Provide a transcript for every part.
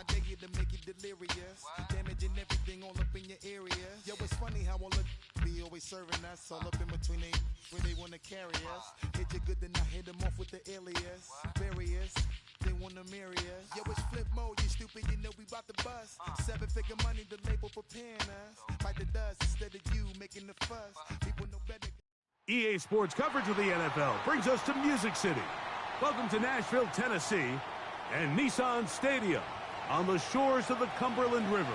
my day to make you delirious. Damaging everything all up in your area. Yo, it's funny how all the be always serving us all up in between they where they wanna carry us. Hit you good, then I hit them off with the alias. Various, they wanna marry us. Yo, it's flip mode, you stupid, you know we bout to bust. 7-figure money, the label preparing us. Bite the dust instead of you making the fuss. People know better. EA Sports coverage of the NFL brings us to Music City. Welcome to Nashville, Tennessee, and Nissan Stadium on the shores of the Cumberland River.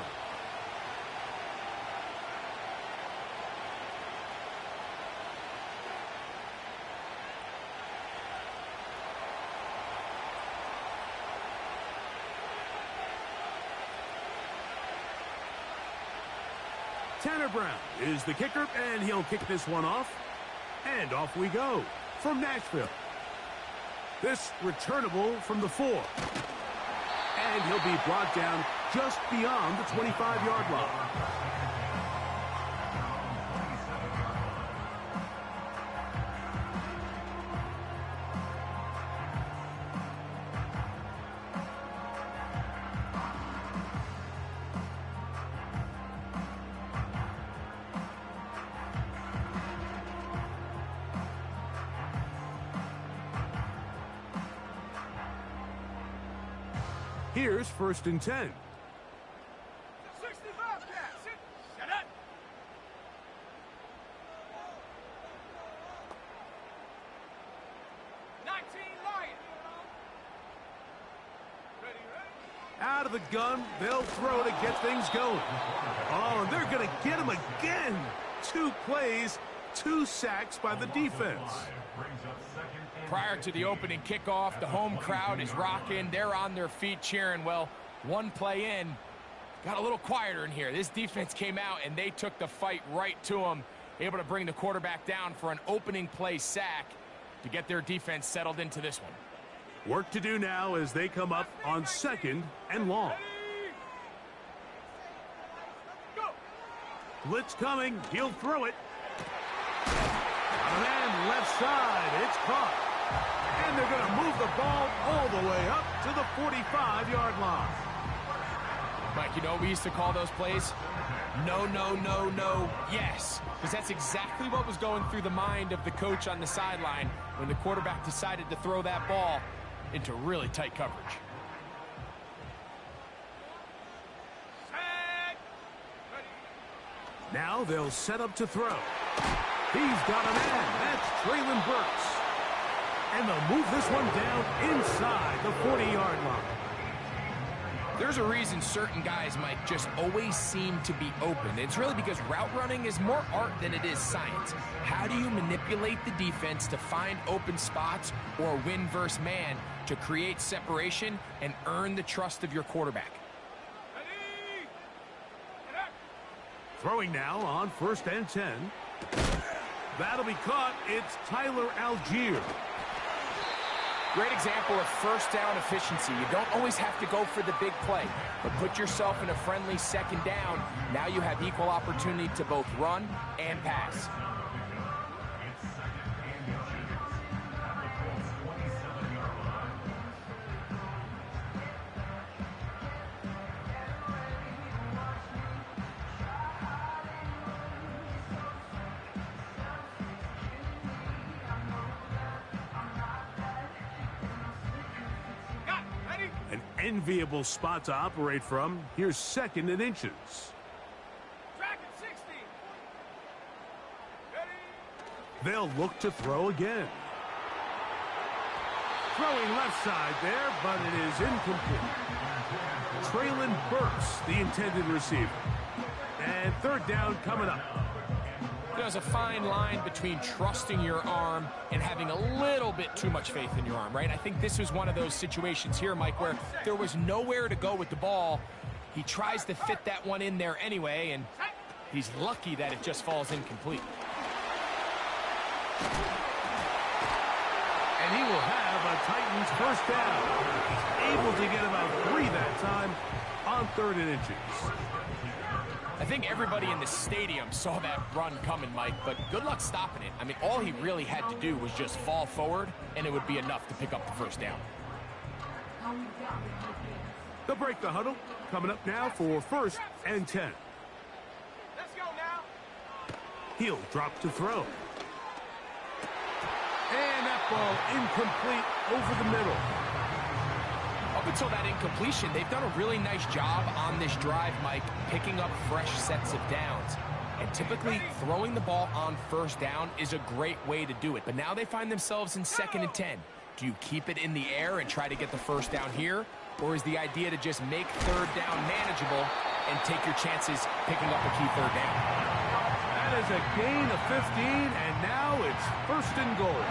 Tanner Brown is the kicker, and he'll kick this one off. And off we go from Nashville. This returnable from the 4. And he'll be brought down just beyond the 25-yard line. Here's 1st and 10. 65 pass. Set up. Out of the gun, they'll throw to get things going. Oh, and they're going to get him again. 2 plays, 2 sacks by the defense. Prior to the opening kickoff, the home crowd is rocking. They're on their feet cheering. Well, 1 play in, got a little quieter in here. This defense came out, and they took the fight right to them, able to bring the quarterback down for an opening play sack to get their defense settled into this one. Work to do now as they come up on 2nd and long. Blitz coming. He'll throw it. And left side. It's caught. And they're going to move the ball all the way up to the 45-yard line. Mike, you know what we used to call those plays? No, no, no, no, yes. Because that's exactly what was going through the mind of the coach on the sideline when the quarterback decided to throw that ball into really tight coverage. Now they'll set up to throw. He's got a man. That's Traylon Burks. And they'll move this one down inside the 40-yard line. There's a reason certain guys, Mike, just always seem to be open. It's really because route running is more art than it is science. How do you manipulate the defense to find open spots or win versus man to create separation and earn the trust of your quarterback? Throwing now on 1st and 10. That'll be caught. It's Tyler Algier. Great example of first down efficiency. You don't always have to go for the big play, but put yourself in a friendly 2nd down. Now you have equal opportunity to both run and pass. An enviable spot to operate from. Here's 2nd and inches. Track at 60. Ready. They'll look to throw again. Throwing left side there, but it is incomplete. Traylon Burks, the intended receiver. And 3rd down coming up. There's a fine line between trusting your arm and having a little bit too much faith in your arm, right? I think this was one of those situations here, Mike, where there was nowhere to go with the ball. He tries to fit that one in there anyway, and he's lucky that it just falls incomplete. And he will have a Titans 1st down. He's able to get about 3 that time on 3rd and inches. I think everybody in the stadium saw that run coming, Mike, but good luck stopping it. I mean, all he really had to do was just fall forward, and it would be enough to pick up the 1st down. They'll break the huddle. Coming up now for 1st and 10. Let's go now. He'll drop to throw. And that ball incomplete over the middle. Up until that incompletion, they've done a really nice job on this drive, Mike, picking up fresh sets of downs. And typically, throwing the ball on 1st down is a great way to do it. But now they find themselves in 2nd and 10. Do you keep it in the air and try to get the 1st down here? Or is the idea to just make 3rd down manageable and take your chances picking up a key 3rd down? That is a gain of 15, and now it's 1st and goal.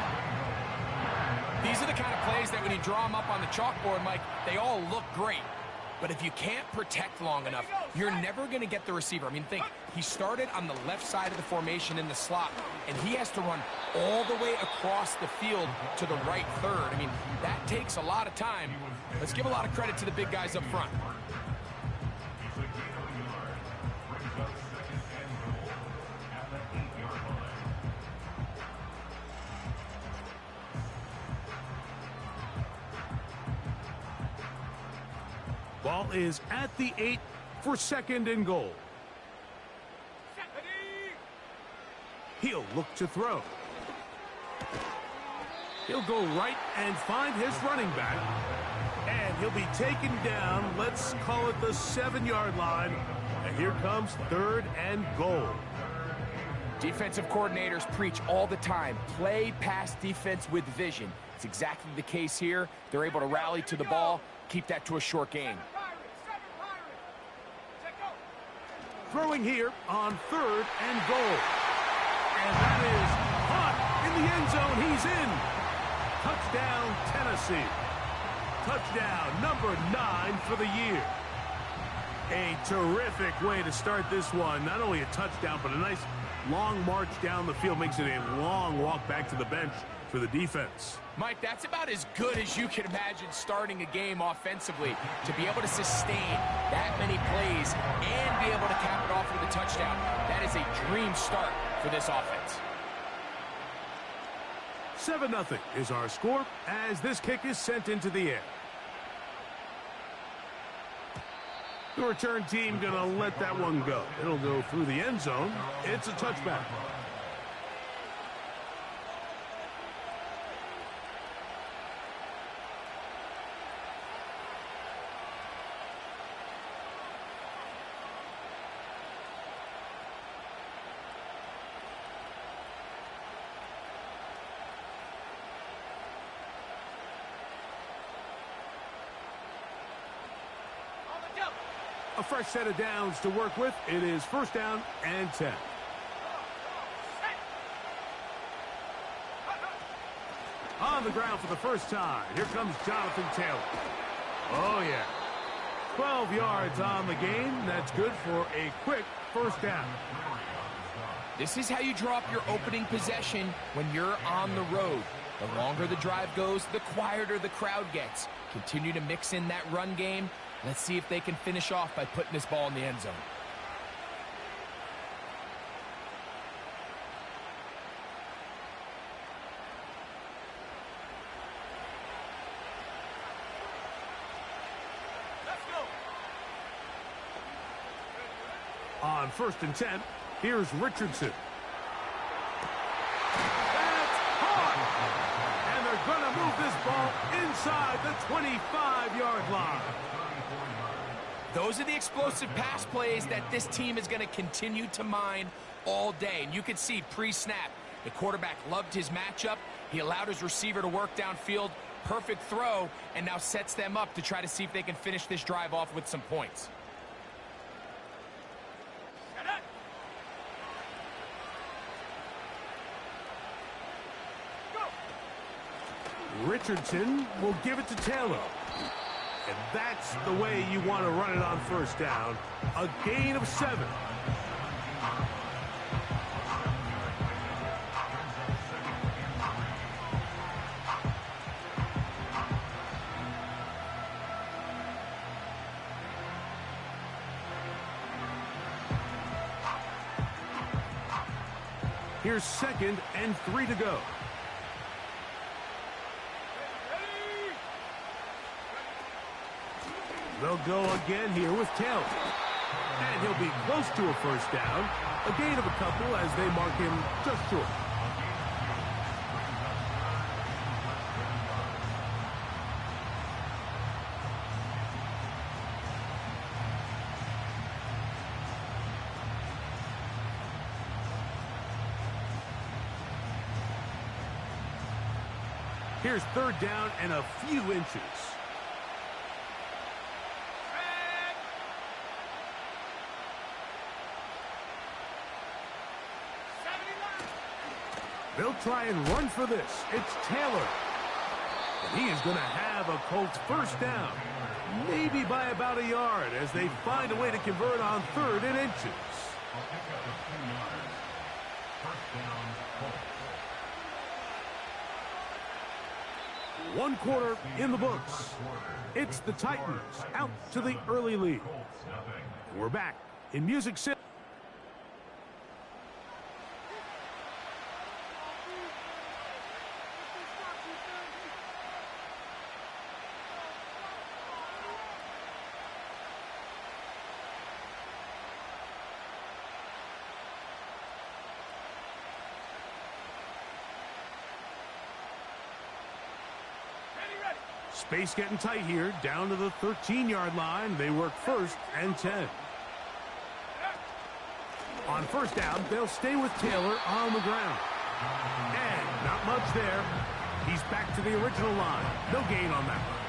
These are the kind of plays that when you draw them up on the chalkboard, Mike, they all look great. But if you can't protect long enough, you're never going to get the receiver. I mean, think, he started on the left side of the formation in the slot, and he has to run all the way across the field to the right 3rd. I mean, that takes a lot of time. Let's give a lot of credit to the big guys up front. Ball is at the 8 for 2nd and goal. He'll look to throw. He'll go right and find his running back. And he'll be taken down, let's call it the 7-yard line. And here comes 3rd and goal. Defensive coordinators preach all the time, play pass defense with vision. It's exactly the case here. They're able to rally to the ball, keep that to a short gain. Throwing here on 3rd and goal. And that is caught in the end zone. He's in. Touchdown, Tennessee. Touchdown number 9 for the year. A terrific way to start this one. Not only a touchdown, but a nice long march down the field. Makes it a long walk back to the bench for the defense. Mike, that's about as good as you can imagine starting a game offensively. To be able to sustain that many plays and be able to cap it off with a touchdown, that is a dream start for this offense. 7-0 is our score as this kick is sent into the air. The return team going to let that one go. It'll go through the end zone. It's a touchback. A fresh set of downs to work with. It is 1st down and 10. On the ground for the first time. Here comes Jonathan Taylor. Oh, yeah. 12 yards on the game. That's good for a quick 1st down. This is how you drop your opening possession when you're on the road. The longer the drive goes, the quieter the crowd gets. Continue to mix in that run game. Let's see if they can finish off by putting this ball in the end zone. Let's go. On 1st and 10, here's Richardson. And they're going to move this ball inside the 25-yard line. Those are the explosive pass plays that this team is going to continue to mine all day. And you can see pre-snap, the quarterback loved his matchup. He allowed his receiver to work downfield. Perfect throw, and now sets them up to try to see if they can finish this drive off with some points. Richardson will give it to Taylor. And that's the way you want to run it on 1st down. A gain of 7. Here's 2nd and 3 to go. They'll go again here with Taylor. And he'll be close to a first down. A gain of a couple as they mark him just short. Here's third down and a few inches. They'll try and run for this. It's Taylor. And he is going to have a Colts first down. Maybe by about a yard as they find a way to convert on 3rd and inches. One quarter in the books. It's the Titans out to the early lead. We're back in Music City. Space getting tight here, down to the 13-yard line. They work 1st and 10. On first down, they'll stay with Taylor on the ground. And not much there. He's back to the original line. No gain on that one.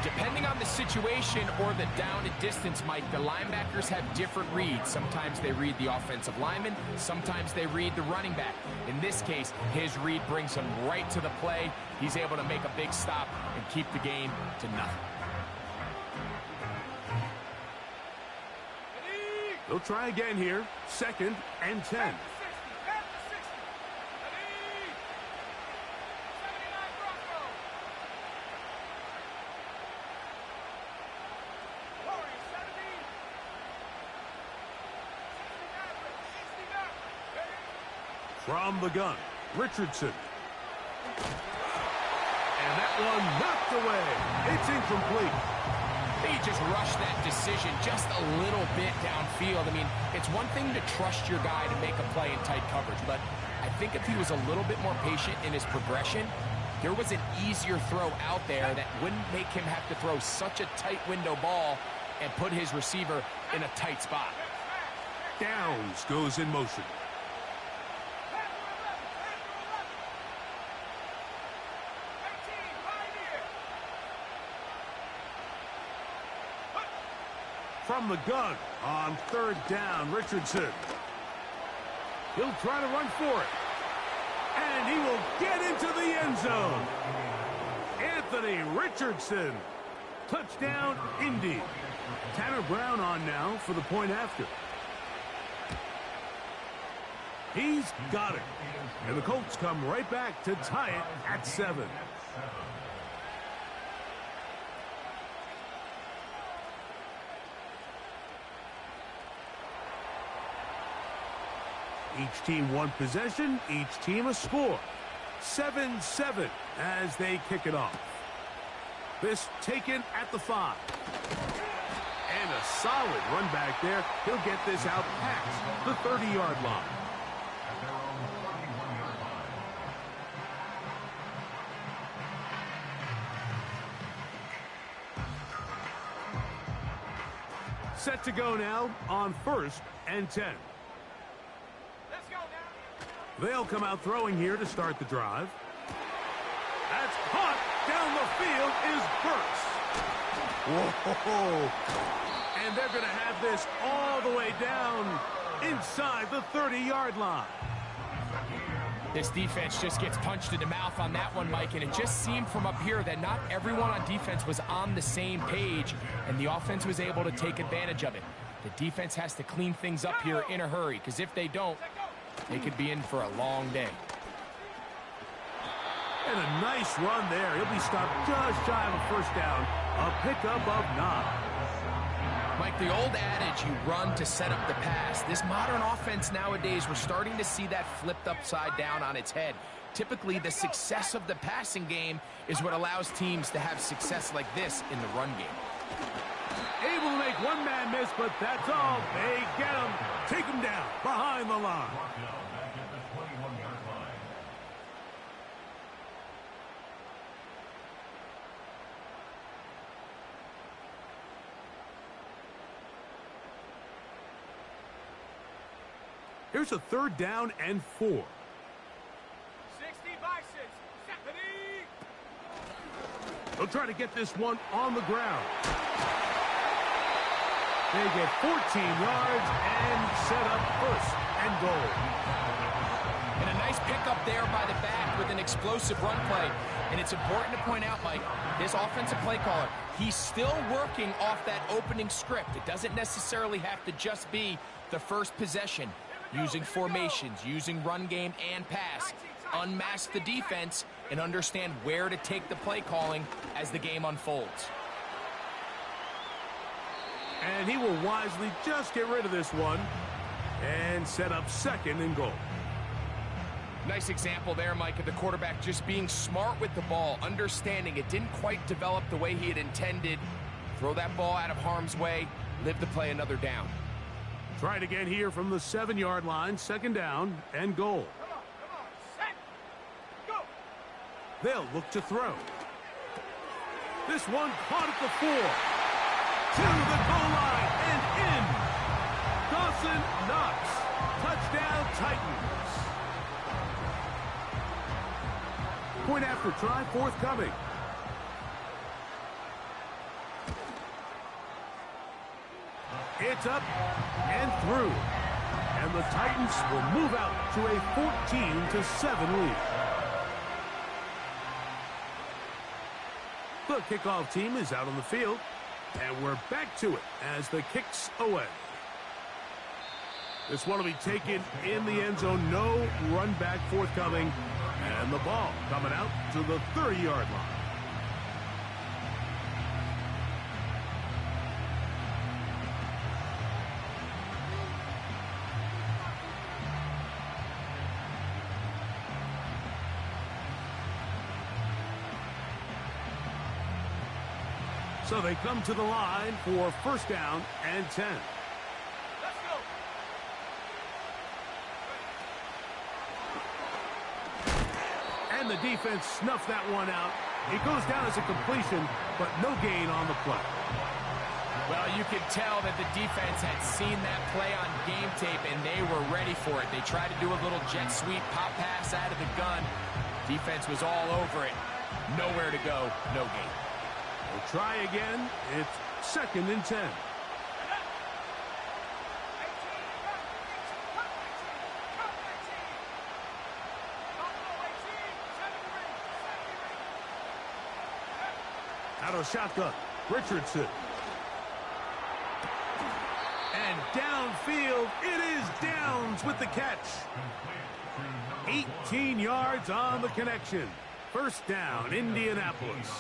Depending on the situation or the down and distance, Mike, the linebackers have different reads. Sometimes they read the offensive lineman. Sometimes they read the running back. In this case, his read brings him right to the play. He's able to make a big stop and keep the game to nothing. They'll try again here. 2nd and 10. From the gun, Richardson. And that one knocked away. It's incomplete. They just rushed that decision just a little bit downfield. I mean, it's one thing to trust your guy to make a play in tight coverage, but I think if he was a little bit more patient in his progression, there was an easier throw out there that wouldn't make him have to throw such a tight window ball and put his receiver in a tight spot. Downs goes in motion. From the gun on 3rd down, Richardson. He'll try to run for it. And he will get into the end zone. Anthony Richardson. Touchdown, Indy. Tanner Brown on now for the point after. He's got it. And the Colts come right back to tie it at 7. Each team one possession, each team a score. 7-7 as they kick it off. This taken at the 5. And a solid run back there. He'll get this out past the 30-yard line. Set to go now on 1st and 10. They'll come out throwing here to start the drive. That's caught down the field is Burks. Whoa. And they're going to have this all the way down inside the 30-yard line. This defense just gets punched in the mouth on that one, Mike, and it just seemed from up here that not everyone on defense was on the same page, and the offense was able to take advantage of it. The defense has to clean things up here in a hurry, because if they don't, they could be in for a long day. And a nice run there. He'll be stopped just shy of a first down. A pickup of 9. Mike, the old adage, you run to set up the pass. This modern offense nowadays, we're starting to see that flipped upside down on its head. Typically, the success of the passing game is what allows teams to have success like this in the run game. Able to make one man miss, but that's all. They get him. Take him down behind the line. Here's a 3rd down and 4. 60 Bisons. Stephanie. They'll try to get this one on the ground. They get 14 yards and set up 1st and goal. And a nice pickup there by the back with an explosive run play. And it's important to point out, Mike, this offensive play caller, he's still working off that opening script. It doesn't necessarily have to just be the first possession. Using formations, using run game and pass. Unmask the defense and understand where to take the play calling as the game unfolds. And he will wisely just get rid of this one and set up 2nd and goal. Nice example there, Mike, of the quarterback just being smart with the ball, understanding it didn't quite develop the way he had intended. Throw that ball out of harm's way, live to play another down. Try it again here from the 7-yard line, 2nd down and goal. Come on, set, go. They'll look to throw. This one caught at the 4. To the goal line and in. Dawson Knox. Touchdown Titans. Point after try forthcoming. It's up and through. And the Titans will move out to a 14-7 lead. The kickoff team is out on the field. And we're back to it as the kick's away. This one will be taken in the end zone. No run back forthcoming. And the ball coming out to the 30-yard line. So they come to the line for 1st down and 10. Let's go. And the defense snuffed that one out. It goes down as a completion, but no gain on the play. Well, you could tell that the defense had seen that play on game tape, and they were ready for it. They tried to do a little jet sweep pop pass out of the gun. Defense was all over it. Nowhere to go, no gain. We'll try again. It's 2nd and 10. Out of shotgun, Richardson. And downfield, it is Downs with the catch. 18 yards on the connection. 1st down, Indianapolis.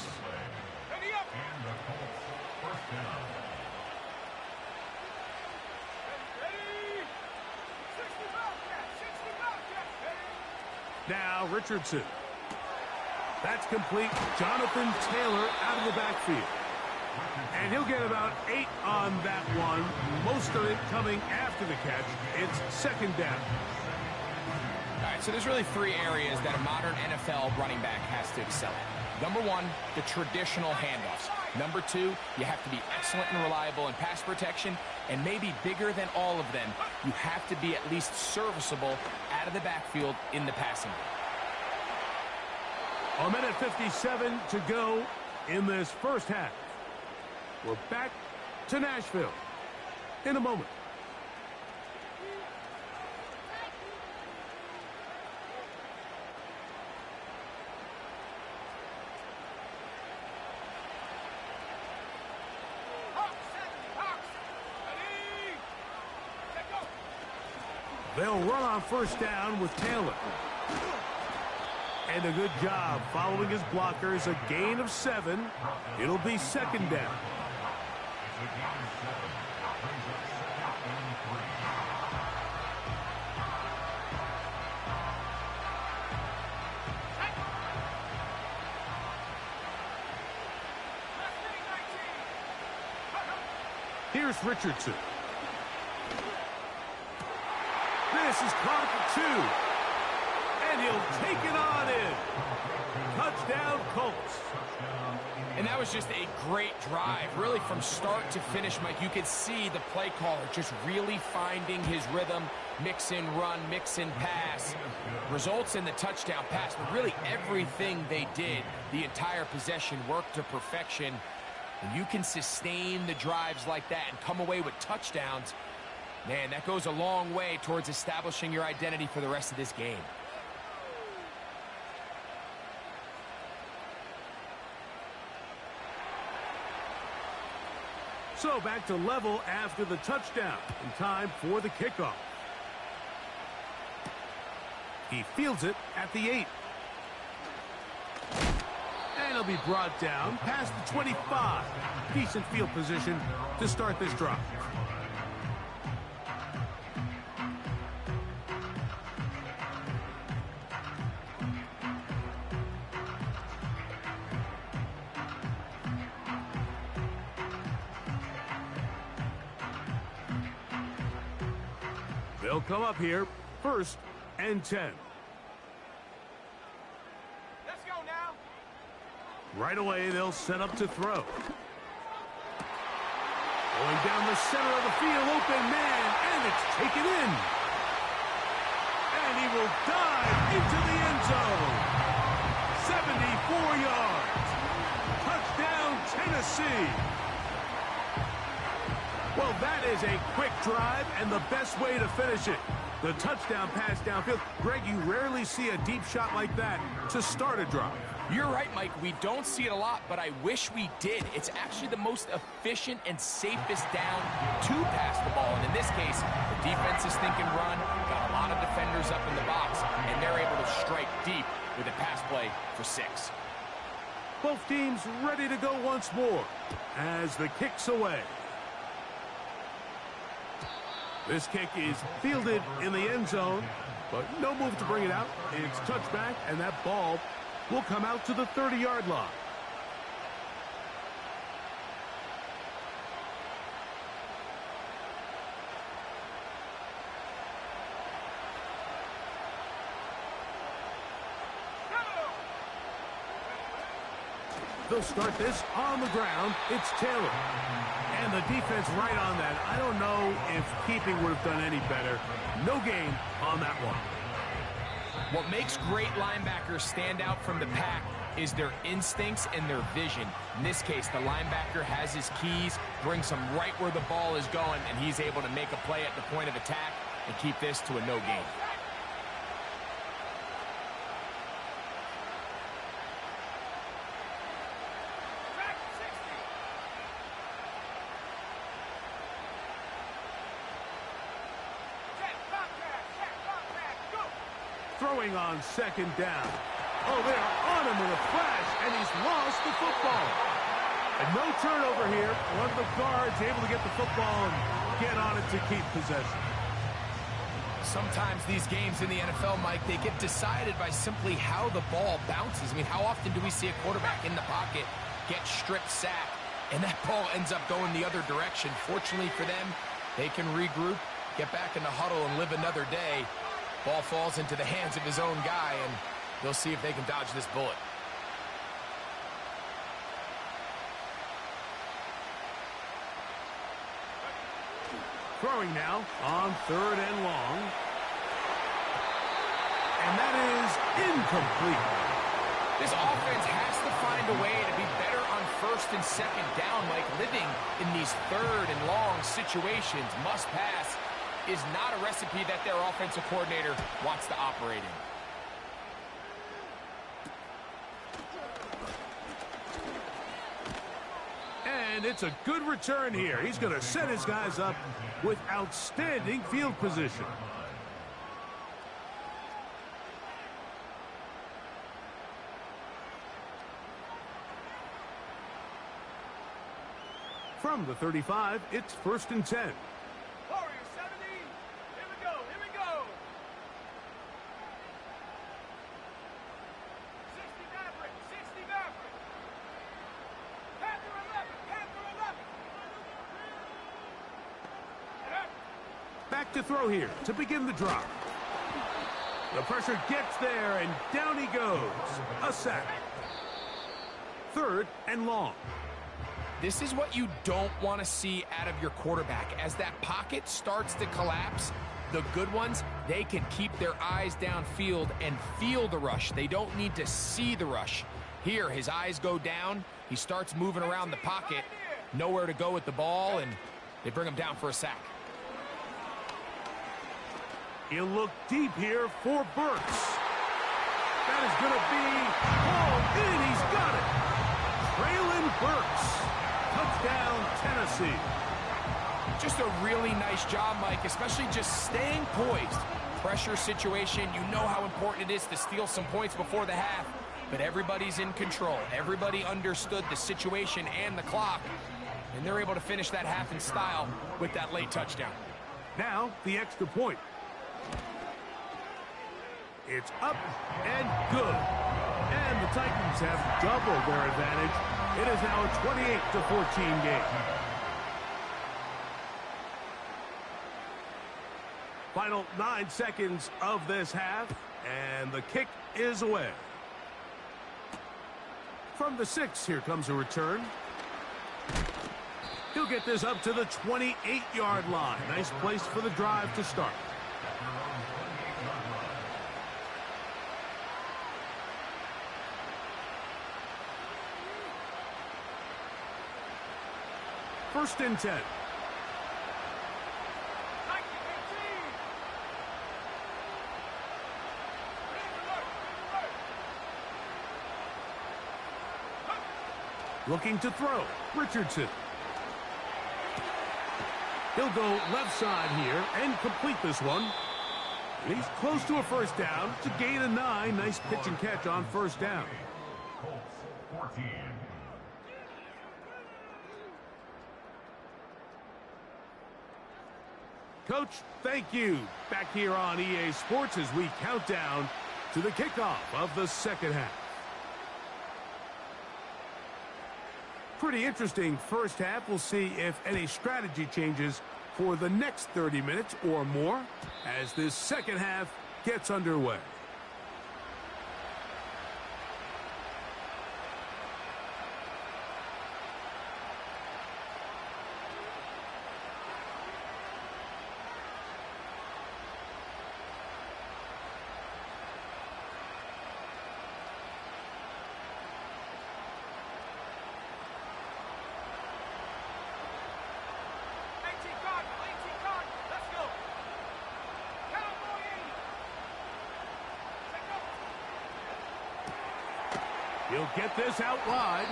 Now Richardson. That's complete. Jonathan Taylor out of the backfield. And he'll get about 8 on that one. Most of it coming after the catch. It's 2nd down. All right, so there's really 3 areas that a modern NFL running back has to excel at. Number 1, the traditional handoffs. Number 2, you have to be excellent and reliable in pass protection. And maybe bigger than all of them, you have to be at least serviceable out of the backfield in the passing game. 1:57 to go in this 1st half. We're back to Nashville in a moment. They'll run on 1st down with Taylor. And a good job following his blockers. A gain of 7. It'll be 2nd down. Here's Richardson. This is caught for 2. And he'll take it on in. Touchdown, Colts. And that was just a great drive. Really, from start to finish, Mike, you could see the play caller just really finding his rhythm. Mix in run, mix in pass. Results in the touchdown pass. But really, everything they did, the entire possession, worked to perfection. And you can sustain the drives like that and come away with touchdowns. Man, that goes a long way towards establishing your identity for the rest of this game. So back to level after the touchdown. In time for the kickoff. He fields it at the 8. And he'll be brought down past the 25. Decent field position to start this drive. They'll come up here, 1st and 10. Let's go now. Right away, they'll set up to throw. Going down the center of the field, open man, and it's taken in. And he will dive into the end zone. 74 yards. Touchdown, Tennessee. Well, that is a quick drive and the best way to finish it. The touchdown pass downfield. Greg, you rarely see a deep shot like that to start a drive. You're right, Mike. We don't see it a lot, but I wish we did. It's actually the most efficient and safest down to pass the ball. And in this case, the defense is thinking run, got a lot of defenders up in the box, and they're able to strike deep with a pass play for 6. Both teams ready to go once more as the kick's away. This kick is fielded in the end zone, but no move to bring it out. It's touchback, and that ball will come out to the 30-yard line. They'll start this on the ground. It's Taylor. And the defense right on that. I don't know if keeping would have done any better. No gain on that one. What makes great linebackers stand out from the pack is their instincts and their vision. In this case, the linebacker has his keys, brings him right where the ball is going, and he's able to make a play at the point of attack and keep this to a no gain. Throwing on 2nd down. Oh, they're on him in a flash, and he's lost the football. And no turnover here. One of the guards able to get the football and get on it to keep possession. Sometimes these games in the NFL, Mike, they get decided by simply how the ball bounces. I mean, how often do we see a quarterback in the pocket get stripped sack, and that ball ends up going the other direction? Fortunately for them, they can regroup, get back in the huddle, and live another day. Ball falls into the hands of his own guy, and they'll see if they can dodge this bullet. Throwing now on 3rd and long. And that is incomplete. This offense has to find a way to be better on 1st and 2nd down, Mike. Living in these 3rd and long situations, must pass, is not a recipe that their offensive coordinator wants to operate in. And it's a good return here. He's going to set his guys up with outstanding field position. From the 35, it's 1st and 10. Warrior 70. Here we go. Here we go. 60 Maverick. 60 Maverick. Panther 11. Panther 11. to throw here to begin the drive. The pressure gets there, and down he goes. A sack. 3rd and long. This is what you don't want to see out of your quarterback. As that pocket starts to collapse, the good ones, they can keep their eyes downfield and feel the rush. They don't need to see the rush. Here, his eyes go down. He starts moving around the pocket. Nowhere to go with the ball, and they bring him down for a sack. He'll look deep here for Burks. That is going to be hauled in. He's got it. Traylon Burks. Touchdown, Tennessee. Just a really nice job, Mike, especially just staying poised. Pressure situation, you know how important it is to steal some points before the half, but everybody's in control. Everybody understood the situation and the clock, and they're able to finish that half in style with that late touchdown. Now, the extra point. It's up and good. And the Titans have doubled their advantage. It is now a 28-14 game. Final 9 seconds of this half, and the kick is away. From the 6, here comes a return. He'll get this up to the 28-yard line. Nice place for the drive to start. First and 10. Looking to throw. Richardson. He'll go left side here and complete this one. And he's close to a first down to gain a 9. Nice pitch and catch on first down. Colts 14. Coach, thank you. Back here on EA Sports as we count down to the kickoff of the second half. Pretty interesting first half. We'll see if any strategy changes for the next 30 minutes or more as this second half gets underway. He'll get this out wide.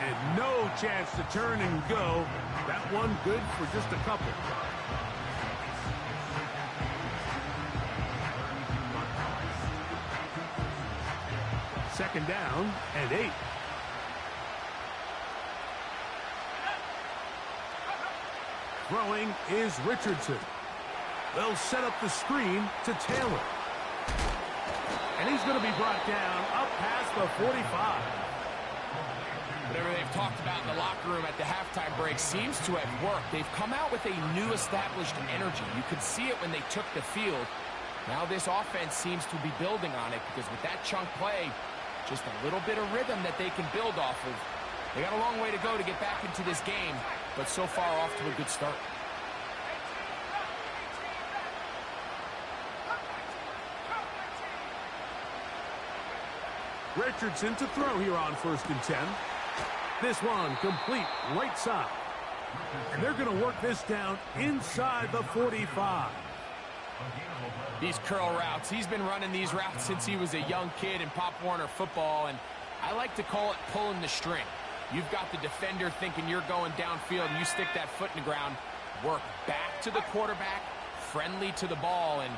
And no chance to turn and go. That one good for just a couple. Second down and 8. Throwing is Richardson. They'll set up the screen to Taylor. And he's going to be brought down up past the 45. Whatever they've talked about in the locker room at the halftime break seems to have worked. They've come out with a new established energy. You could see it when they took the field. Now this offense seems to be building on it because with that chunk play, just a little bit of rhythm that they can build off of. They got a long way to go to get back into this game, but so far off to a good start. Richardson to throw here on first and 10. This one complete right side. And they're going to work this down inside the 45. These curl routes, he's been running these routes since he was a young kid in Pop Warner football, and I like to call it pulling the string. You've got the defender thinking you're going downfield, and you stick that foot in the ground, work back to the quarterback, friendly to the ball, and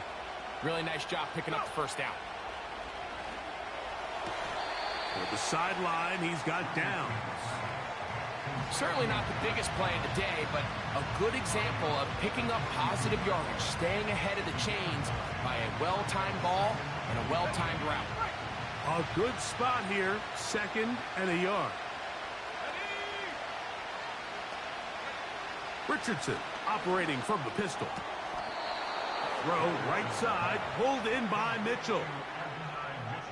really nice job picking up the first down. For the sideline, he's got downs. Certainly not the biggest play of the day, but a good example of picking up positive yardage, staying ahead of the chains by a well-timed ball and a well-timed route. A good spot here, 2nd and a yard. Richardson operating from the pistol. throw right side, pulled in by Mitchell.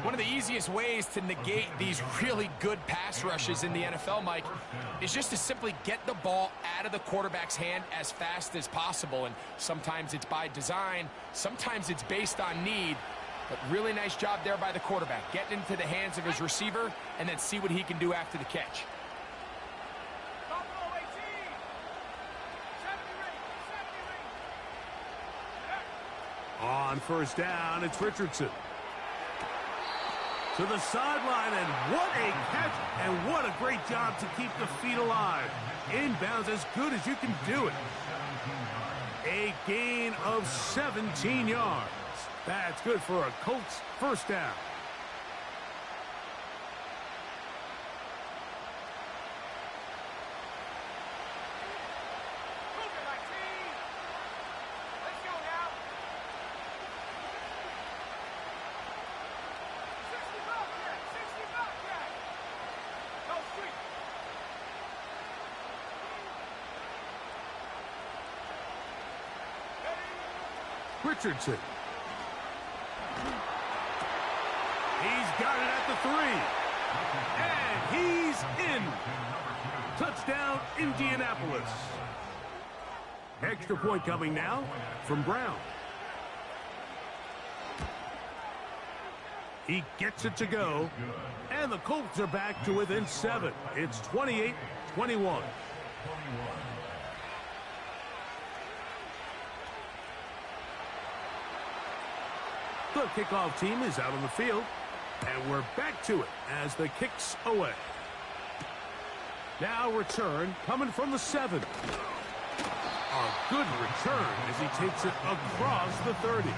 One of the easiest ways to negate these really good pass rushes in the NFL, Mike, is just to simply get the ball out of the quarterback's hand as fast as possible. And sometimes it's by design, sometimes it's based on need. But really nice job there by the quarterback, getting into the hands of his receiver and then see what he can do after the catch. On first down, it's Richardson. To the sideline, and what a catch, and what a great job to keep the feet alive. Inbounds as good as you can do it. A gain of 17 yards. That's good for a Colts first down. Richardson. He's got it at the 3. And he's in. Touchdown, Indianapolis. Extra point coming now from Brown. He gets it to go. And the Colts are back to within 7. It's 28-21. The kickoff team is out on the field, and we're back to it as the kick's away. Now return coming from the 7. A good return as he takes it across the 30.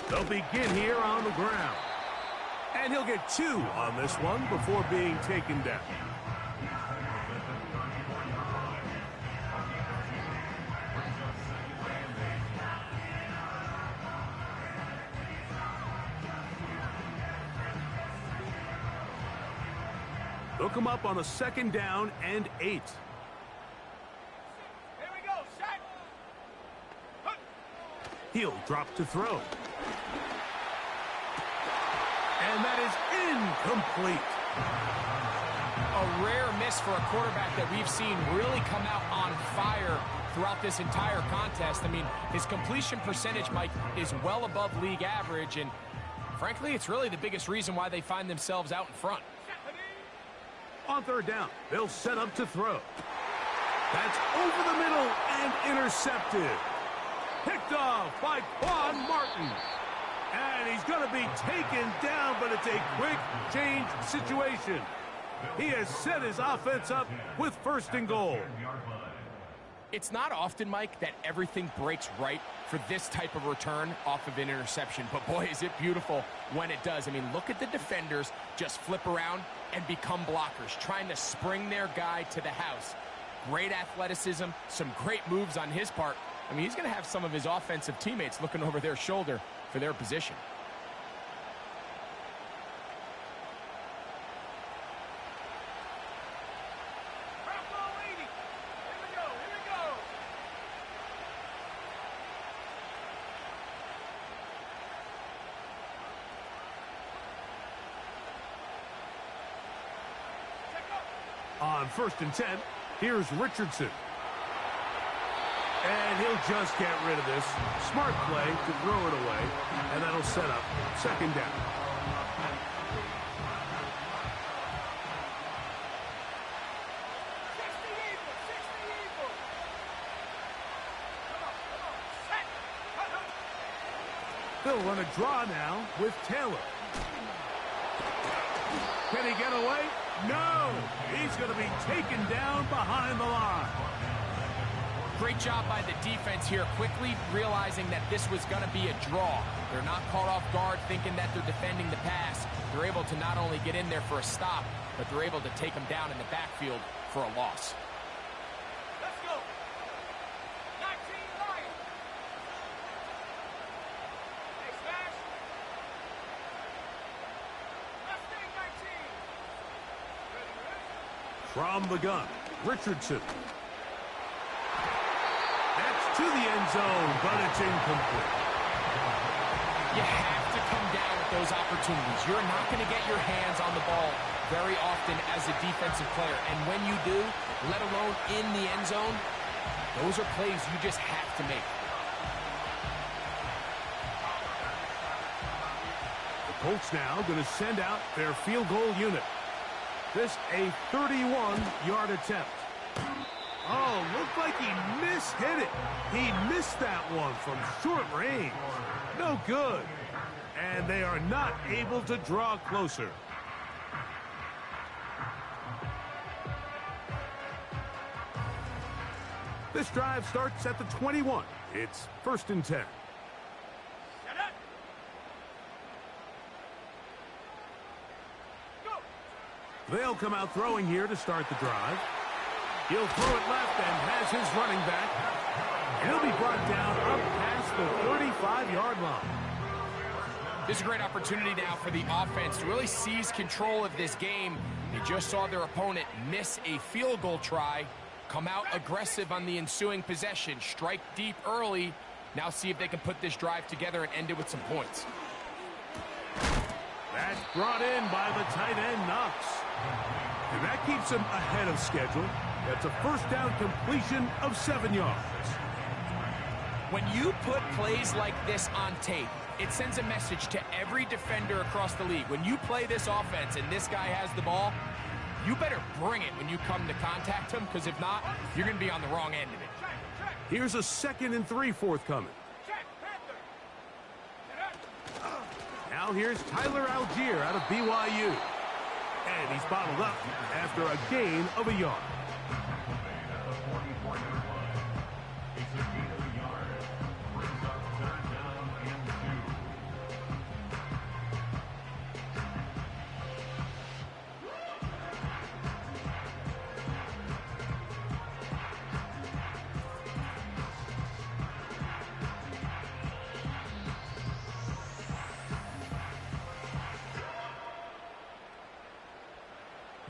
They'll begin here on the ground. And he'll get 2 on this one before being taken down. They'll come up on a 2nd down and 8. Here we go, set. He'll drop to throw. And that is incomplete. A rare miss for a quarterback that we've seen really come out on fire throughout this entire contest. I mean, his completion percentage, Mike, is well above league average, and frankly, it's really the biggest reason why they find themselves out in front. On 3rd down, they'll set up to throw. That's over the middle and intercepted. Picked off by Quan Martin. And he's going to be taken down, but it's a quick change situation. He has set his offense up with 1st and goal. It's not often, Mike, that everything breaks right for this type of return off of an interception. But boy, is it beautiful when it does. I mean, look at the defenders just flip around and become blockers, trying to spring their guy to the house. Great athleticism, some great moves on his part. I mean, he's going to have some of his offensive teammates looking over their shoulder for their position. On 1st and 10, here's Richardson. And he'll just get rid of this. Smart play to throw it away, and that'll set up 2nd down. They'll run a draw now with Taylor. Can he get away? No! He's going to be taken down behind the line. Great job by the defense here, quickly realizing that this was going to be a draw. They're not caught off guard thinking that they're defending the pass. They're able to not only get in there for a stop, but they're able to take them down in the backfield for a loss. From the gun, Richardson. That's to the end zone, but it's incomplete. You have to come down with those opportunities. You're not going to get your hands on the ball very often as a defensive player. And when you do, let alone in the end zone, those are plays you just have to make. The Colts now going to send out their field goal unit. This a 31-yard attempt. Oh, looked like he mishit it. He missed that one from short range. No good. And they are not able to draw closer. This drive starts at the 21. It's 1st and 10. They'll come out throwing here to start the drive. He'll throw it left and has his running back. And he'll be brought down up past the 35-yard line. This is a great opportunity now for the offense to really seize control of this game. They just saw their opponent miss a field goal try, come out aggressive on the ensuing possession, strike deep early. Now see if they can put this drive together and end it with some points. That's brought in by the tight end, Knox. And that keeps him ahead of schedule. That's a first down completion of 7 yards. When you put plays like this on tape, it sends a message to every defender across the league. When you play this offense and this guy has the ball, you better bring it when you come to contact him, because if not, you're going to be on the wrong end of it. Here's a 2nd and 3 forthcoming. Now here's Tyler Algier out of BYU. And he's bottled up after a gain of a yard.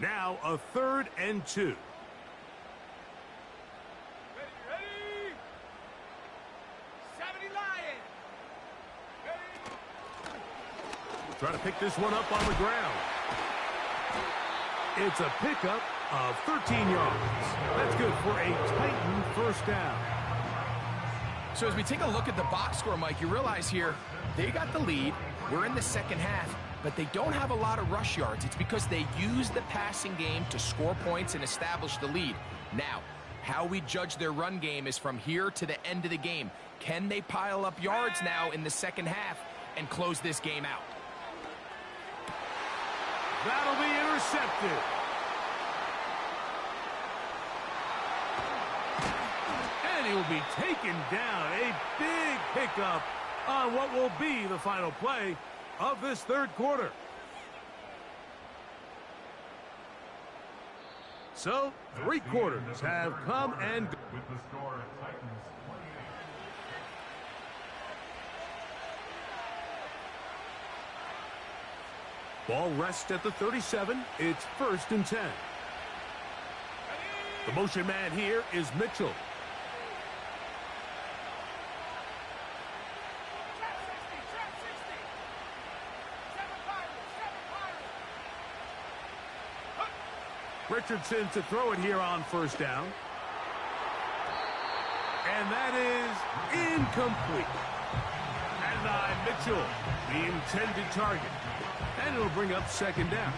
Now a 3rd and 2. Ready. Try to pick this one up on the ground. It's a pickup of 13 yards. That's good for a Titan first down. So as we take a look at the box score, Mike, you realize here they got the lead. We're in the second half, but they don't have a lot of rush yards. It's because they use the passing game to score points and establish the lead. Now, how we judge their run game is from here to the end of the game. Can they pile up yards now in the second half and close this game out? That'll be intercepted. And he will be taken down. A big pickup on what will be the final play of this third quarter. So, 3 quarters have come and gone. With the score, Titans 28. Ball rests at the 37. It's 1st and 10. The motion man here is Mitchell. Richardson to throw it here on 1st down. And that is incomplete. And Mitchell, the intended target. And it'll bring up 2nd down.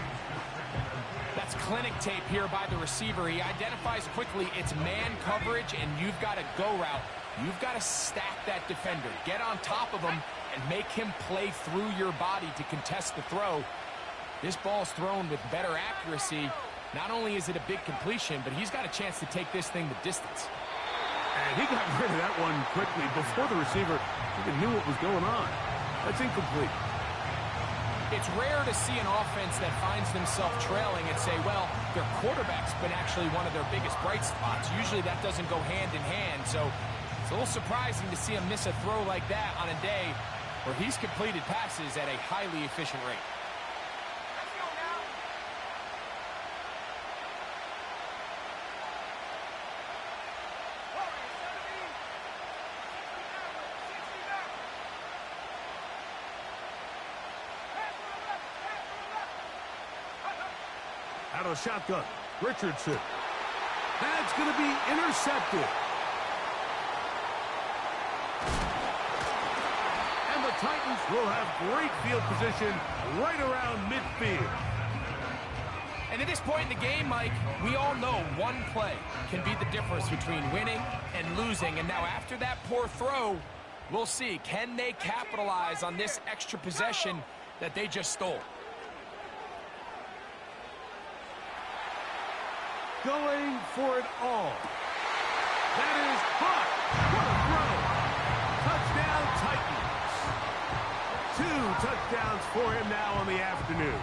That's clinic tape here by the receiver. He identifies quickly it's man coverage, and you've got a go route. You've got to stack that defender. Get on top of him and make him play through your body to contest the throw. This ball's thrown with better accuracy. Not only is it a big completion, but he's got a chance to take this thing the distance. And he got rid of that one quickly before the receiver even knew what was going on. That's incomplete. It's rare to see an offense that finds themselves trailing and say, well, their quarterback's been actually one of their biggest bright spots. Usually that doesn't go hand in hand, so it's a little surprising to see him miss a throw like that on a day where he's completed passes at a highly efficient rate. Out of the shotgun, Richardson. That's going to be intercepted. And the Titans will have great field position right around midfield. And at this point in the game, Mike, we all know one play can be the difference between winning and losing. And now after that poor throw, we'll see, can they capitalize on this extra possession that they just stole? Going for it all. That is hot. What a throw. Touchdown, Titans. 2 touchdowns for him now on the afternoon.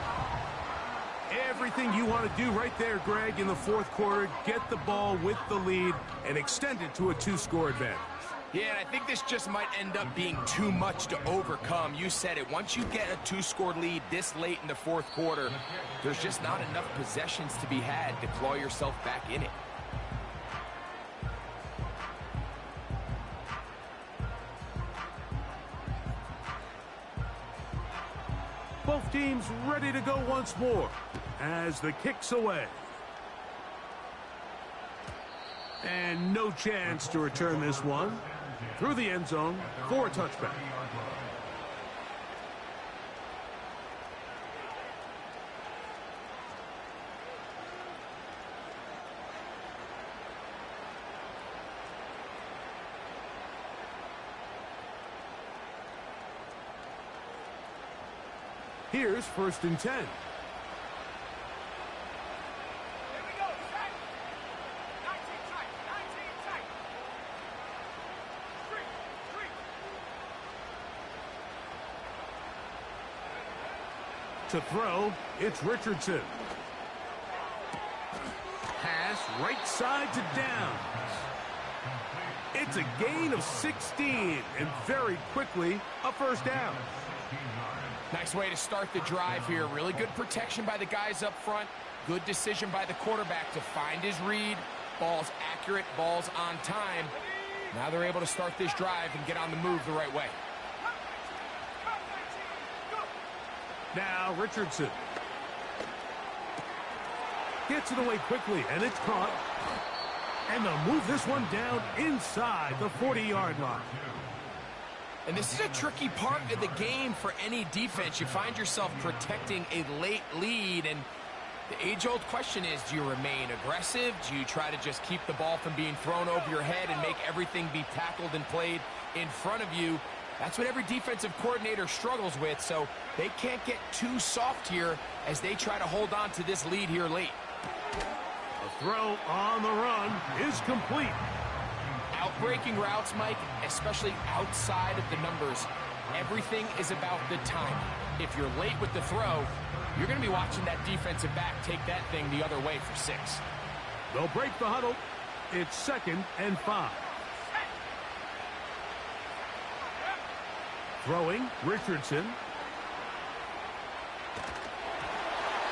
Everything you want to do right there, Greg, in the fourth quarter, get the ball with the lead and extend it to a 2-score advantage. Yeah, and I think this just might end up being too much to overcome. You said it. Once you get a 2-score lead this late in the fourth quarter, there's just not enough possessions to be had to claw yourself back in it. Both teams ready to go once more as the kick's away. And no chance to return this one. Through the end zone for a touchback. Here's 1st and 10. Here we go, tight. 19 tight, 19 tight. Street. To throw, it's Richardson. Pass right side to Downs. It's a gain of 16, and very quickly, a first down. Nice way to start the drive here. Really good protection by the guys up front. Good decision by the quarterback to find his read. Ball's accurate, ball's on time. Now they're able to start this drive and get on the move the right way. Now Richardson. Gets it away quickly, and it's caught. And they'll move this one down inside the 40-yard line. And this is a tricky part of the game for any defense. You find yourself protecting a late lead, and the age-old question is, do you remain aggressive? Do you try to just keep the ball from being thrown over your head and make everything be tackled and played in front of you? That's what every defensive coordinator struggles with, so they can't get too soft here as they try to hold on to this lead here late. The throw on the run is complete. Outbreaking routes, Mike, especially outside of the numbers, everything is about the time. If you're late with the throw, you're going to be watching that defensive back take that thing the other way for 6. They'll break the huddle. It's 2nd and 5. Throwing, Richardson.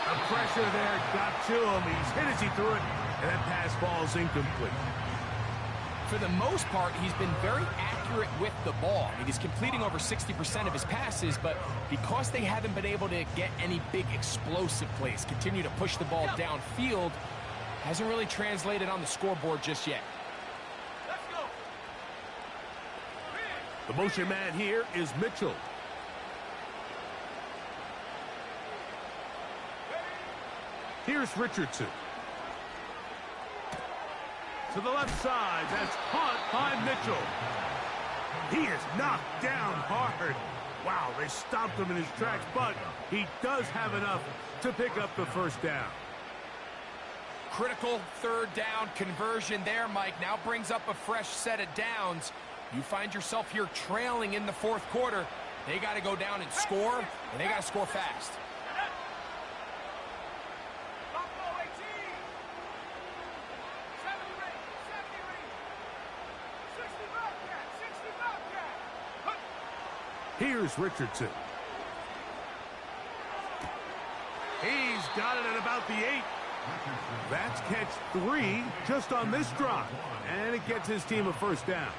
The pressure there got to him. He's hit as he threw it, and that pass ball's incomplete. For the most part, he's been very accurate with the ball. I mean, he's completing over 60% of his passes, but because they haven't been able to get any big explosive plays, continue to push the ball downfield, hasn't really translated on the scoreboard just yet. Let's go. The motion man here is Mitchell. Here's Richardson. To the left side, that's caught by Mitchell. He is knocked down hard. Wow, they stopped him in his tracks, but he does have enough to pick up the first down. Critical 3rd down conversion there, Mike. Now brings up a fresh set of downs. You find yourself here trailing in the 4th quarter. They got to go down and score, and they got to score fast. Here's Richardson. He's got it at about the 8. That's catch 3 just on this drive. And it gets his team a first down.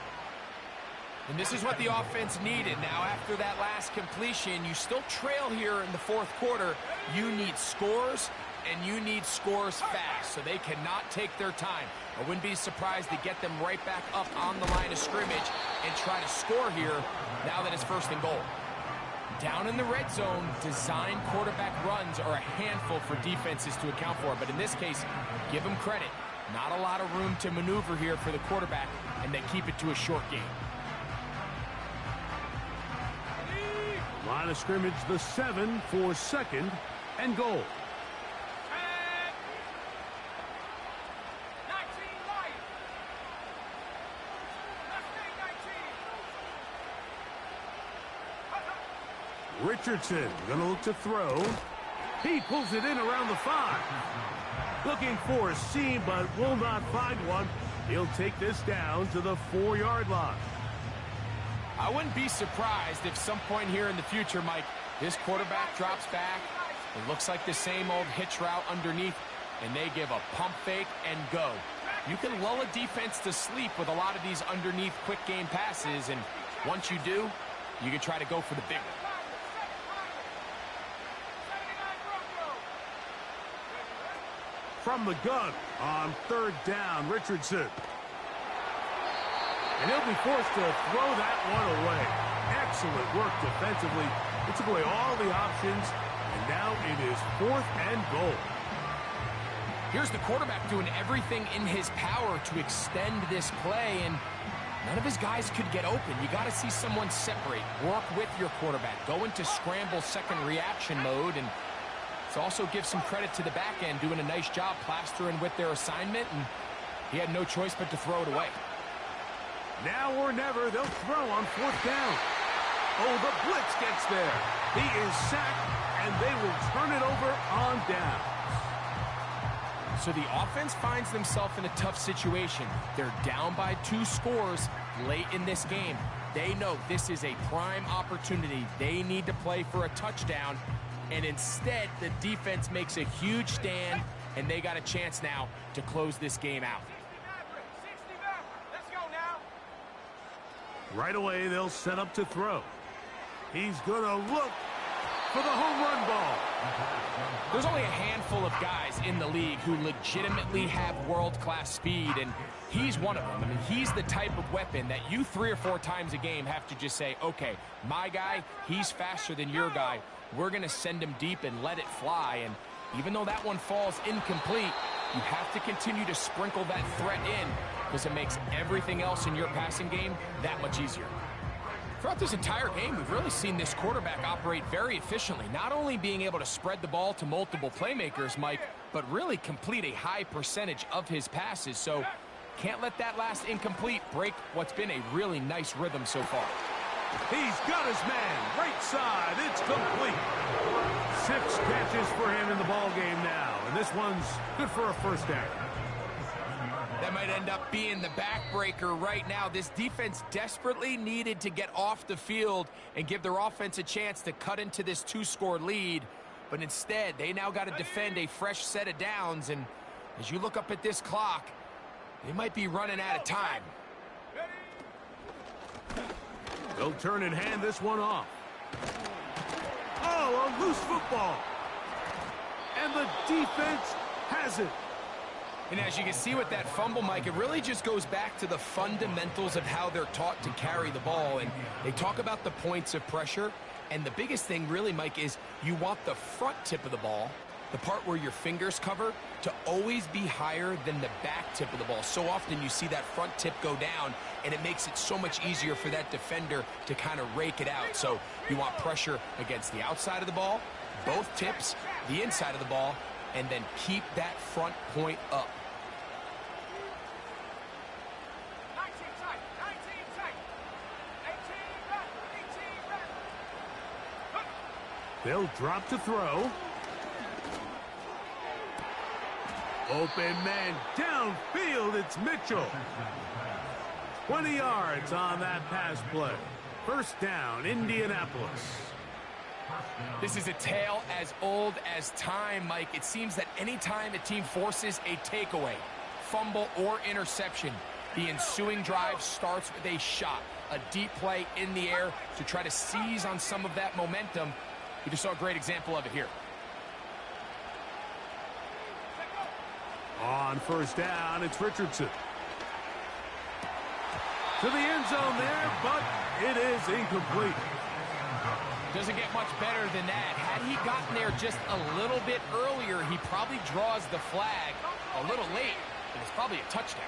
And this is what the offense needed. Now, after that last completion, you still trail here in the fourth quarter. You need scores, and you need scores fast, so they cannot take their time. I wouldn't be surprised to get them right back up on the line of scrimmage and try to score here now that it's first and goal. Down in the red zone, design quarterback runs are a handful for defenses to account for, but in this case, give them credit. Not a lot of room to maneuver here for the quarterback, and they keep it to a short game. Line of scrimmage, the 7 for second and goal. 19 Lions. Let's 19. Richardson gonna look to throw. He pulls it in around the 5. Looking for a seam, but will not find one. He'll take this down to the 4-yard line. I wouldn't be surprised if some point here in the future, Mike, this quarterback drops back. It looks like the same old hitch route underneath, and they give a pump fake and go. You can lull a defense to sleep with a lot of these underneath quick game passes, and once you do, you can try to go for the big one. From the gun on third down, Richardson. And he'll be forced to throw that one away. Excellent work defensively. It took away all the options, and now it is 4th and goal. Here's the quarterback doing everything in his power to extend this play, and none of his guys could get open. You got to see someone separate, work with your quarterback, go into scramble second reaction mode, and let's also give some credit to the back end doing a nice job plastering with their assignment, and he had no choice but to throw it away. Now or never, they'll throw on 4th down. Oh, the blitz gets there. He is sacked, and they will turn it over on down. So the offense finds themselves in a tough situation. They're down by 2 scores late in this game. They know this is a prime opportunity. They need to play for a touchdown, and instead, the defense makes a huge stand, and they got a chance now to close this game out. Right away, they'll set up to throw. He's going to look for the home run ball. There's only a handful of guys in the league who legitimately have world-class speed, and he's one of them. I mean, he's the type of weapon that you 3 or 4 times a game have to just say, okay, my guy, he's faster than your guy. We're going to send him deep and let it fly. And even though that one falls incomplete, you have to continue to sprinkle that threat in, because it makes everything else in your passing game that much easier. Throughout this entire game, we've really seen this quarterback operate very efficiently, not only being able to spread the ball to multiple playmakers, Mike, but really complete a high percentage of his passes. So can't let that last incomplete break what's been a really nice rhythm so far. He's got his man, right side, it's complete. 6 catches for him in the ball game now, and this one's good for a first down. That might end up being the backbreaker right now. This defense desperately needed to get off the field and give their offense a chance to cut into this 2-score lead. But instead, they now got to defend a fresh set of downs. And as you look up at this clock, they might be running out of time. They'll turn and hand this one off. Oh, a loose football. And the defense has it. And as you can see with that fumble, Mike, it really just goes back to the fundamentals of how they're taught to carry the ball. And they talk about the points of pressure. And the biggest thing really, Mike, is you want the front tip of the ball, the part where your fingers cover, to always be higher than the back tip of the ball. So often you see that front tip go down, and it makes it so much easier for that defender to kind of rake it out. So you want pressure against the outside of the ball, both tips, the inside of the ball, and then keep that front point up. 19 tight, 19 tight. 18 back, 18 back. They'll drop to throw. Open man downfield, it's Mitchell. 20 yards on that pass play. First down, Indianapolis. This is a tale as old as time, Mike. It seems that anytime a team forces a takeaway, fumble, or interception, the ensuing drive starts with a shot, a deep play in the air to try to seize on some of that momentum. We just saw a great example of it here. On first down, it's Richardson. To the end zone there, but it is incomplete. Doesn't get much better than that. Had he gotten there just a little bit earlier, he probably draws the flag a little late, but it's probably a touchdown.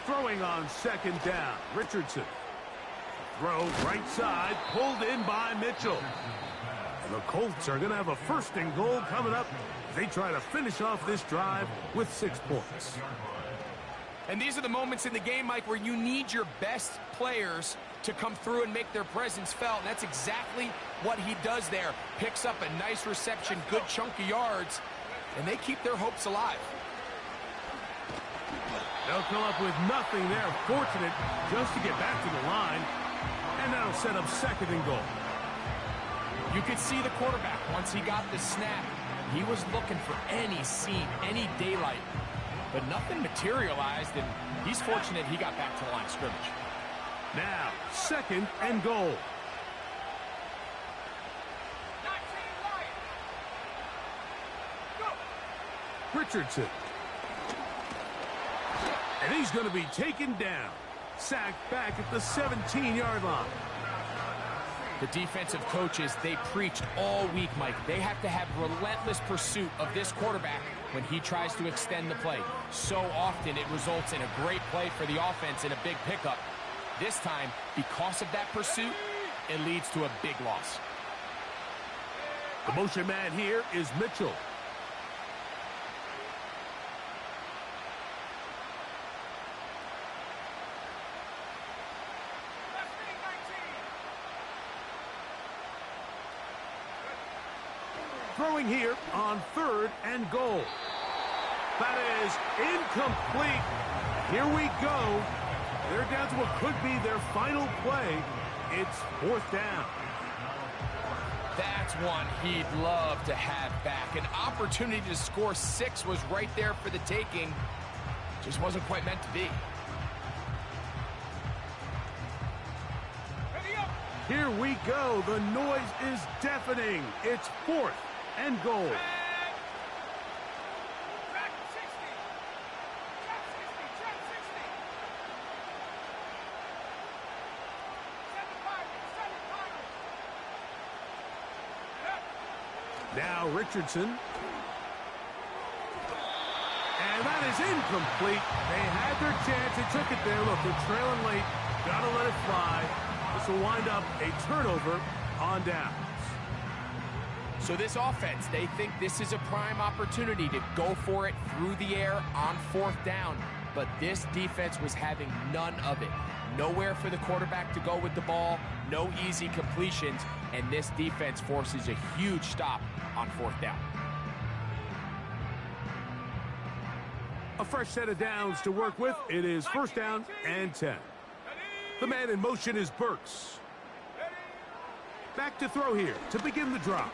Throwing on second down, Richardson. Throw right side, pulled in by Mitchell. And the Colts are going to have a first and goal coming up as they try to finish off this drive with 6 points. And these are the moments in the game, Mike, where you need your best players to come through and make their presence felt. And that's exactly what he does there. Picks up a nice reception, good chunk of yards, and they keep their hopes alive. They'll come up with nothing there. Fortunate just to get back to the line. And that'll set up second and goal. You could see the quarterback, once he got the snap, he was looking for any seam, any daylight. But nothing materialized, and he's fortunate he got back to the line of scrimmage. Now, second and goal. Richardson. And he's going to be taken down. Sacked back at the 17-yard line. The defensive coaches, they preached all week, Mike. They have to have relentless pursuit of this quarterback when he tries to extend the play. So often it results in a great play for the offense and a big pickup. This time, because of that pursuit, it leads to a big loss. The motion man here is Mitchell. Throwing here on third and goal. That is incomplete. Here we go. They're down to what could be their final play. It's fourth down. That's one he'd love to have back. An opportunity to score 6 was right there for the taking. Just wasn't quite meant to be. Here we go. The noise is deafening. It's fourth and goal. Now Richardson. And that is incomplete. They had their chance. They took it there. Look, they're trailing late. Gotta let it fly. This will wind up a turnover on downs. So this offense, they think this is a prime opportunity to go for it through the air on fourth down. But this defense was having none of it. Nowhere for the quarterback to go with the ball, no easy completions, and this defense forces a huge stop on fourth down. A fresh set of downs to work with. It is first down and 10. The man in motion is Burks. Back to throw here to begin the drop.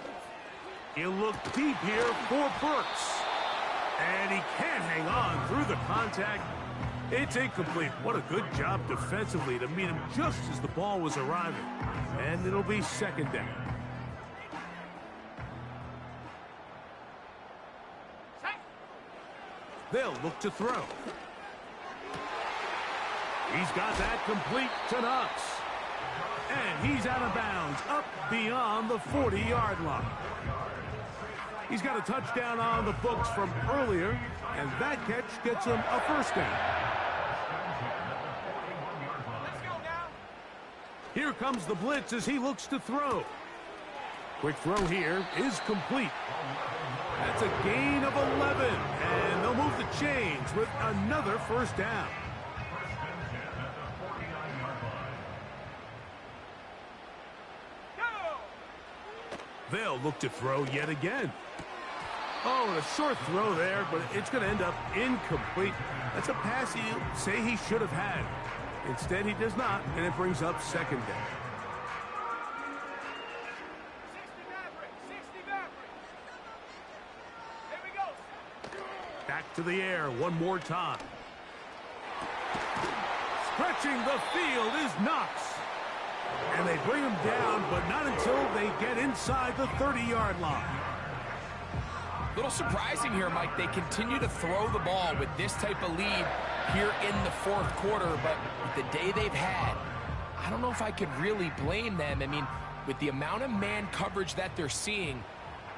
He'll look deep here for Burks. And he can't hang on through the contact. It's incomplete. What a good job defensively to meet him just as the ball was arriving. And it'll be second down. They'll look to throw. He's got that complete to Knox. And he's out of bounds, up beyond the 40-yard line. He's got a touchdown on the books from earlier, and that catch gets him a first down. Here comes the blitz as he looks to throw. Quick throw here is complete. That's a gain of 11, and they'll move the chains with another first down. They'll look to throw yet again. Oh, and a short throw there, but it's going to end up incomplete. That's a pass he'll say he should have had. Instead, he does not, and it brings up second down. Back to the air one more time. Stretching the field is Knox. And they bring him down, but not until they get inside the 30-yard line. Little surprising here, Mike. They continue to throw the ball with this type of lead here in the fourth quarter, but with the day they've had, I don't know if I could really blame them. I mean, with the amount of man coverage that they're seeing,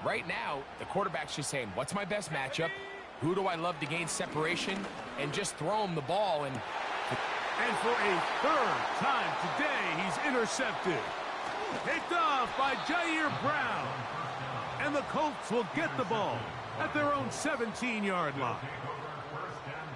right now, the quarterback's just saying, what's my best matchup? Who do I love to gain separation? And just throw him the ball. And for a third time today, he's intercepted. Picked off by Jair Brown. And the Colts will get the ball at their own 17-yard line.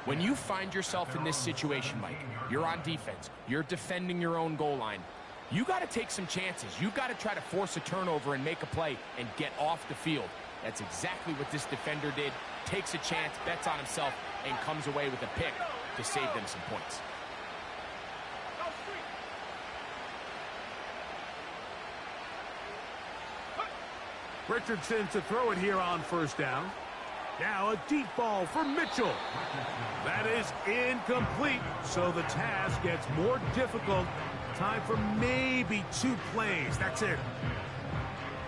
When you find yourself in this situation, Mike, you're on defense, you're defending your own goal line, you got to take some chances. You got to try to force a turnover and make a play and get off the field. That's exactly what this defender did. Takes a chance, bets on himself, and comes away with a pick to save them some points. Richardson to throw it here on first down. Now a deep ball for Mitchell. That is incomplete, so the task gets more difficult. Time for maybe 2 plays. That's it.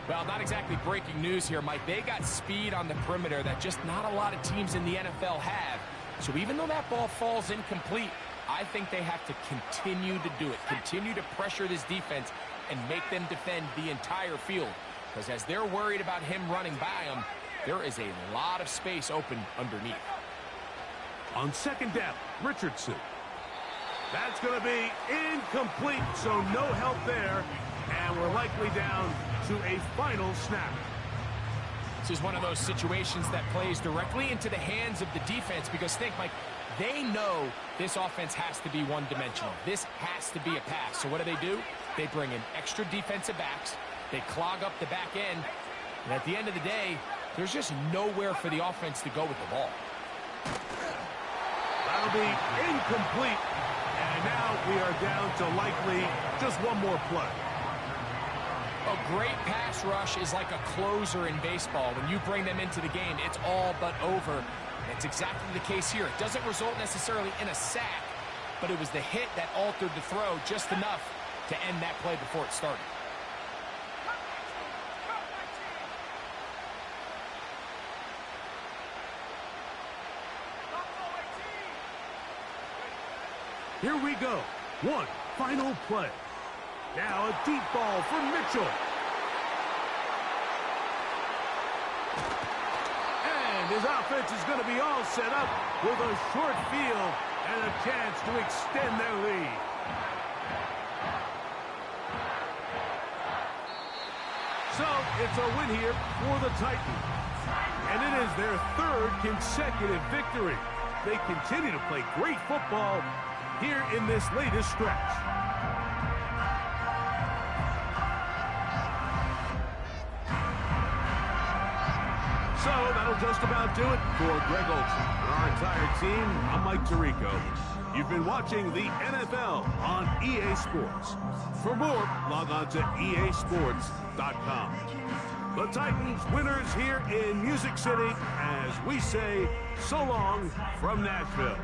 Well, not exactly breaking news here, Mike. They got speed on the perimeter that just not a lot of teams in the NFL have. So even though that ball falls incomplete, I think they have to continue to do it. Continue to pressure this defense and make them defend the entire field. Because as they're worried about him running by them, there is a lot of space open underneath. On second down, Richardson. That's going to be incomplete, so no help there. And we're likely down to a final snap. This is one of those situations that plays directly into the hands of the defense because think, Mike, they know this offense has to be one-dimensional. This has to be a pass. So what do? They bring in extra defensive backs. They clog up the back end. And at the end of the day, there's just nowhere for the offense to go with the ball. That'll be incomplete. And now we are down to likely just one more play. A great pass rush is like a closer in baseball. When you bring them into the game, it's all but over. That's exactly the case here. It doesn't result necessarily in a sack, but it was the hit that altered the throw just enough to end that play before it started. Here we go. One final play. Now a deep ball for Mitchell. And his offense is going to be all set up with a short field and a chance to extend their lead. So it's a win here for the Titans. And it is their third consecutive victory. They continue to play great football here in this latest stretch. So that'll just about do it for Greg Olsen and our entire team. I'm Mike Tirico. You've been watching the NFL on EA Sports. For more, log on to easports.com. The Titans winners here in Music City as we say so long from Nashville.